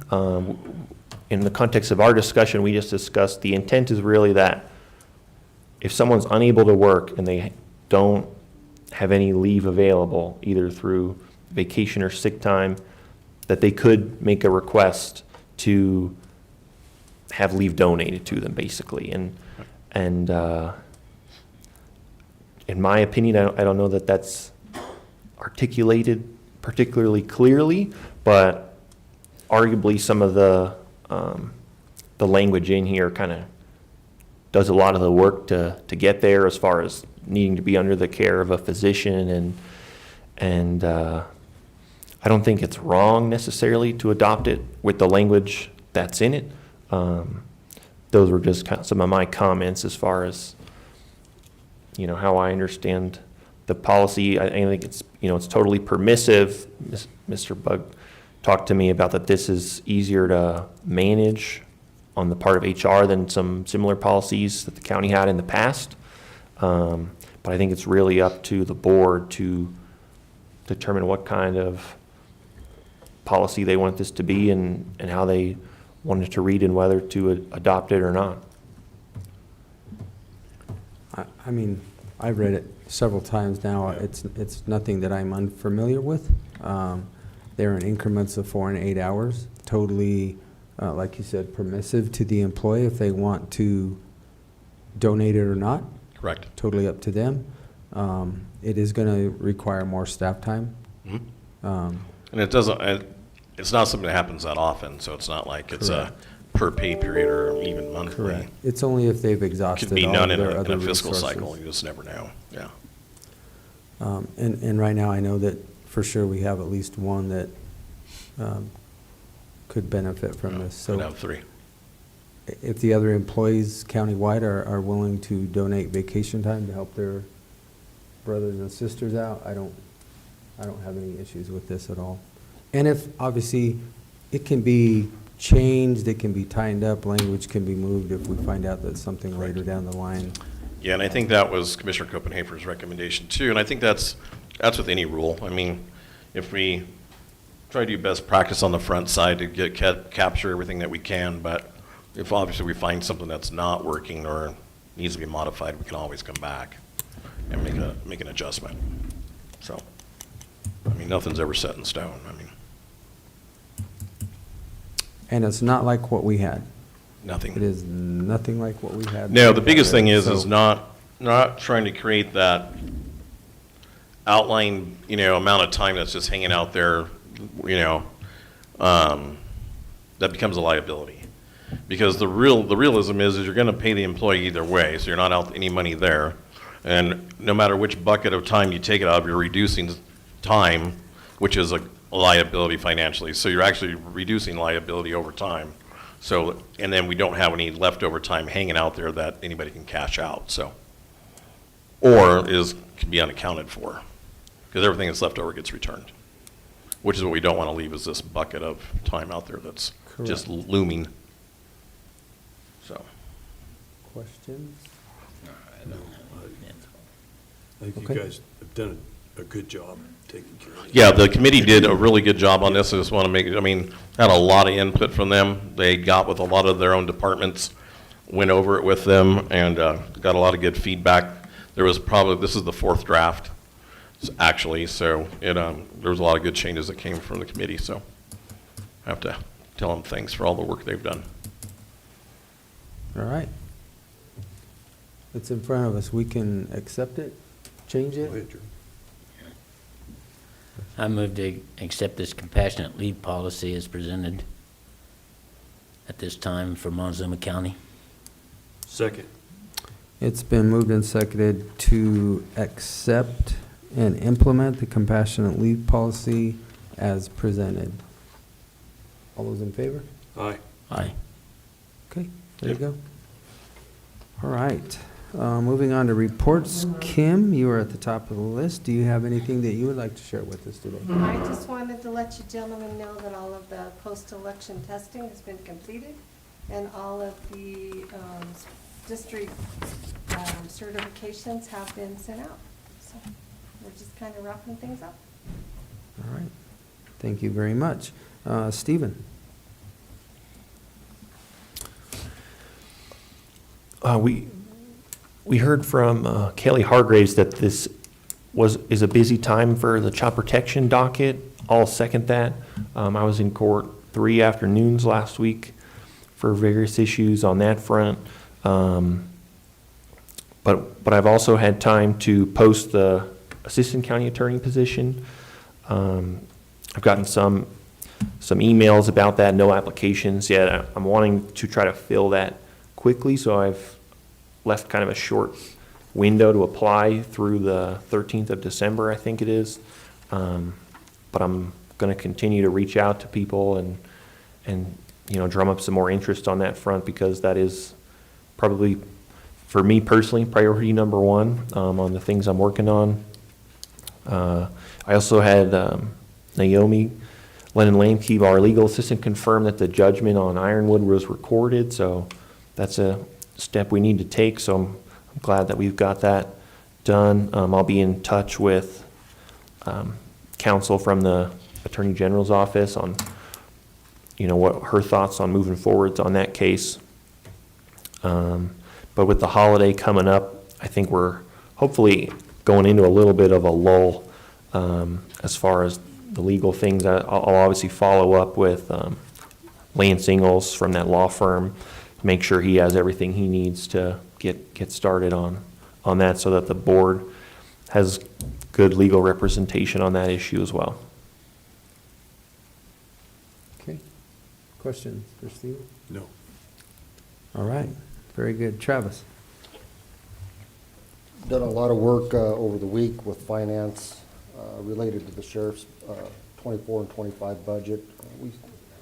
In the context of our discussion, we just discussed the intent is really that if someone's unable to work and they don't have any leave available, either through vacation or sick time, that they could make a request to have leave donated to them, basically. And in my opinion, I don't know that that's articulated particularly clearly, but arguably some of the language in here kind of does a lot of the work to get there, as far as needing to be under the care of a physician, and I don't think it's wrong necessarily to adopt it with the language that's in it. Those were just kind of some of my comments as far as how I understand the policy. I think it's it's totally permissive. Mr. Bug talked to me about that this is easier to manage on the part of HR than some similar policies that the county had in the past. But I think it's really up to the board to determine what kind of policy they want this to be and how they want it to read and whether to adopt it or not. I mean, I've read it several times now. It's nothing that I'm unfamiliar with. They're in increments of 4 and 8 hours, totally, like you said, permissive to the employee if they want to donate it or not. Correct. Totally up to them. It is going to require more staff time. And it doesn't, it's not something that happens that often, so it's not like it's a per pay period or even monthly. Correct. It's only if they've exhausted Could be all done of in their other a fiscal resources. cycle, you just never know, yeah. And right now, I know that for sure we have at least one that could benefit from this. Could So have 3. if the other employees countywide are willing to donate vacation time to help their brothers and sisters out, I don't have any issues with this at all. And if, obviously, it can be changed, it can be tightened up, language can be moved if we find out that something later down the line. Yeah, and I think that was Commissioner Copenhaver's recommendation too, and I think that's with any rule. I mean, if we try to do best practice on the front side to capture everything that we can, but if obviously we find something that's not working or needs to be modified, we can always come back and make an adjustment. So, I mean, nothing's ever set in stone. I mean, And it's not like what we had. nothing. It is nothing like what we had. No, the biggest thing is So- not trying to create that outline, amount of time that's just hanging out there, that becomes a liability. Because the realism is you're gonna pay the employee either way, so you're not out any money there. And no matter which bucket of time you take it out of, you're reducing time, which is a liability financially. So you're actually reducing liability over time. So, and then we don't have any leftover time hanging out there that anybody can cash out, so. Or can be unaccounted for, because everything that's left over gets returned. Which is what we don't want to leave, is this bucket of time out there that's just looming. So. Questions? I think Okay. you guys have done a good job taking care of it. Yeah, the committee did a really good job on this. I just want to had a lot of input from them. They got with a lot of their own departments, went over it with them, and got a lot of good feedback. There was this is the 4th draft, actually, so there was a lot of good changes that came from the committee, so I have to tell them thanks for all the work they've done. All right. It's in front of us. We can accept it, change it. Go ahead, Drew. I move to accept this compassionate leave policy as presented at this time for Montezuma County. Second. It's been moved and seconded to accept and implement the compassionate leave policy as presented. All those in favor? Aye. Aye. Okay, there you go. All right, moving on to reports. Kim, you are at the top of the list. Do you have anything that you would like to share with us today? I just wanted to let you gentlemen know that all of the post-election testing has been completed, and all of the district certifications have been sent out. So we're just kind of wrapping things up. All right, thank you very much. Stephen? We heard from Kelly Hargraves that this is a busy time for the child protection docket. I'll second that. I was in court 3 afternoons last week for various issues on that front. But I've also had time to post the assistant county attorney position. I've gotten some emails about that, no applications yet. I'm wanting to try to fill that quickly, so I've left kind of a short window to apply through the 13th of December, I think it is. But I'm going to continue to reach out to people and drum up some more interest on that front, because that is probably, for me personally, priority number 1 on the things I'm working on. I also had Naomi Lennon Lamke, our legal assistant, confirm that the judgment on Ironwood was recorded, so that's a step we need to take, so I'm glad that we've got that done. I'll be in touch with counsel from the Attorney General's office on what her thoughts on moving forwards on that case. But with the holiday coming up, I think we're hopefully going into a little bit of a lull as far as the legal things. I'll obviously follow up with Lance Ingalls from that law firm, make sure he has everything he needs to get started on that, so that the board has good legal representation on that issue as well. Okay. Questions for Steve? No. All right. Very good. Travis? Done a lot of work over the week with finance related to the sheriff's 24 and 25 budget. We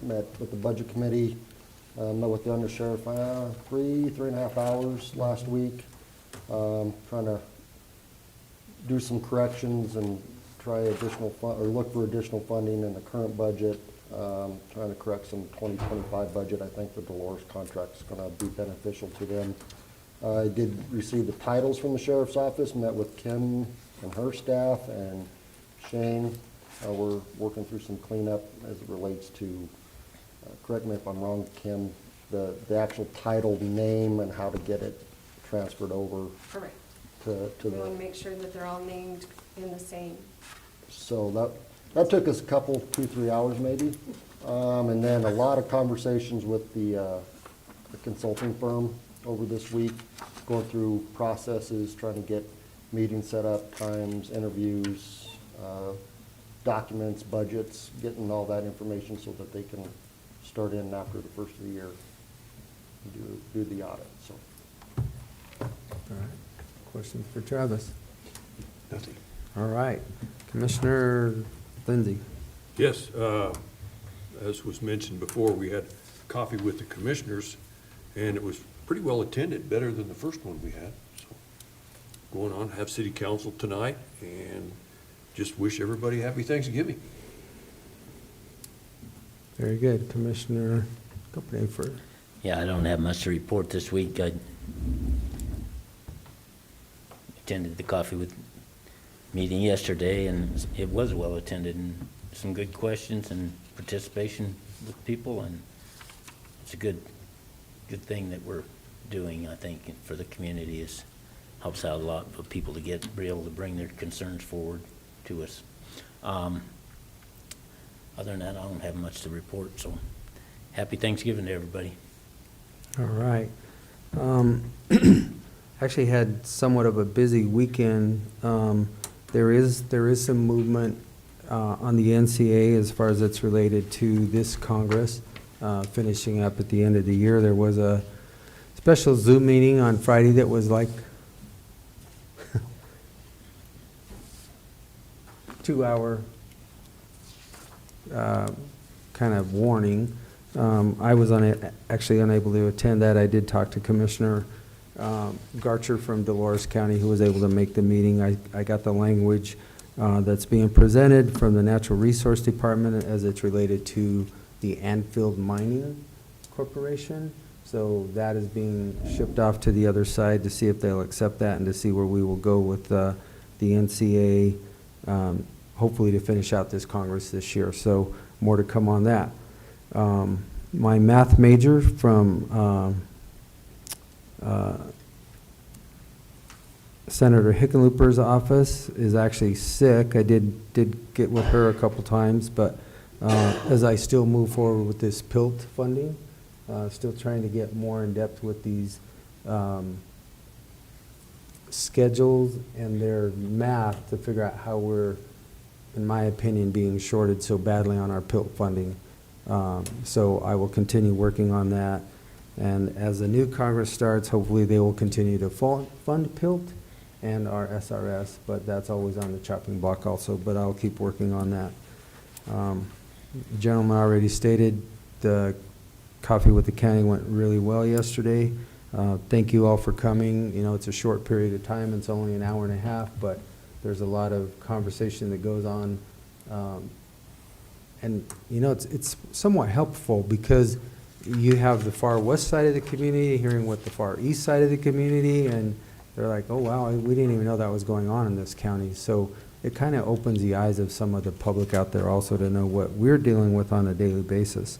met with the budget committee, met with the undersheriff 3.5 hours last week, trying to do some corrections and try additional or look for additional funding in the current budget. Trying to correct some 2025 budget. I think the Dolores contract is going to be beneficial to them. I did receive the titles from the sheriff's office, met with Kim and her staff and Shane. We're working through some cleanup as it relates to, correct me if I'm wrong, Kim, the actual title name and how to get it transferred over. Correct. To We the. want to make sure that they're all named in the same. So that took us a couple, 2-3 hours maybe. And then a lot of conversations with the consulting firm over this week, going through processes, trying to get meetings set up, times, interviews, documents, budgets, getting all that information so that they can start in after the first of the year and do the audit, so. All right. Questions for Travis? Nothing. All right. Commissioner Lindsay. Yes, as was mentioned before, we had coffee with the commissioners, and it was pretty well attended, better than the first one we had. So, going on, have city council tonight, and just wish everybody happy Thanksgiving. Very good. Commissioner Copenhaver. Yeah, I don't have much to report this week. I attended the coffee with meeting yesterday, and it was well attended, and some good questions and participation with people, and it's a good thing that we're doing, I think, for the community. Is helps out a lot for people to be able to bring their concerns forward to us. Other than that, I don't have much to report, so happy Thanksgiving to everybody. All right. Actually had somewhat of a busy weekend. There is some movement on the NCA as far as it's related to this Congress finishing up at the end of the year. There was a special Zoom meeting on Friday that was like 2-hour kind of warning. I was actually unable to attend that. I did talk to Commissioner Garcher from Dolores County, who was able to make the meeting. I got the language that's being presented from the Natural Resource Department as it's related to the Anfield Mining Corporation. So that is being shipped off to the other side to see if they'll accept that and to see where we will go with the NCA, hopefully to finish out this Congress this year. So more to come on that. My math major from Senator Hickenlooper's office is actually sick. I did get with her a couple times, but as I still move forward with this PILT funding, still trying to get more in depth with these schedules and their math to figure out how we're, in my opinion, being shorted so badly on our PILT funding. So I will continue working on that. And as the new Congress starts, hopefully they will continue to fund PILT and our SRS, but that's always on the chopping block also, but I'll keep working on that. The gentleman already stated the coffee with the county went really well yesterday. Thank you all for coming. You know, it's a short period of time. It's only an hour and a half, but there's a lot of conversation that goes on. And, you know, it's somewhat helpful because you have the far west side of the community hearing what the far east side of the community, and they're like, oh, wow, we didn't even know that was going on in this county. So it kind of opens the eyes of some of the public out there also to know what we're dealing with on a daily basis.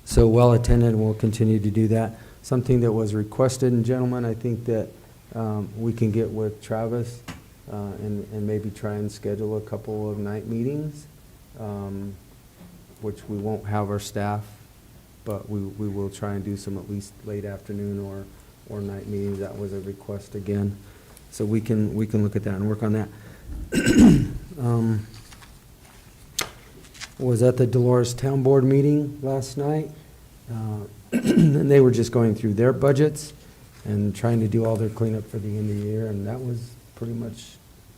So well attended, and we'll continue to do that. Something that was requested, and gentlemen, I think that we can get with Travis and maybe try and schedule a couple of night meetings, which we won't have our staff, but we will try and do some at least late afternoon or night meetings. That was a request again. So we can look at that and work on that. Was at the Dolores Town Board meeting last night, and they were just going through their budgets and trying to do all their cleanup for the end of the year, and that was pretty much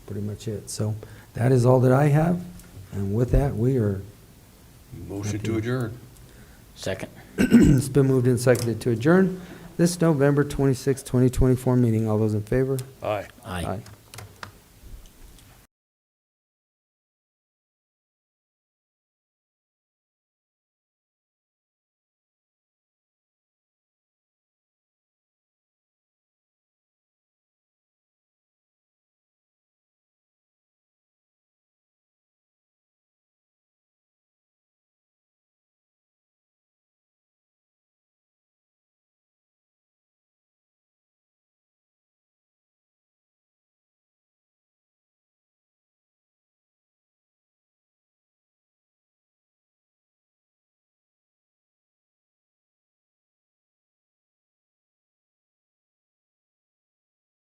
pretty much it. So that is all that I have, and with that, we are, Motion to adjourn. Second. it's been moved and seconded to adjourn this November 26, 2024 meeting. All those in favor? Aye. Aye. Aye.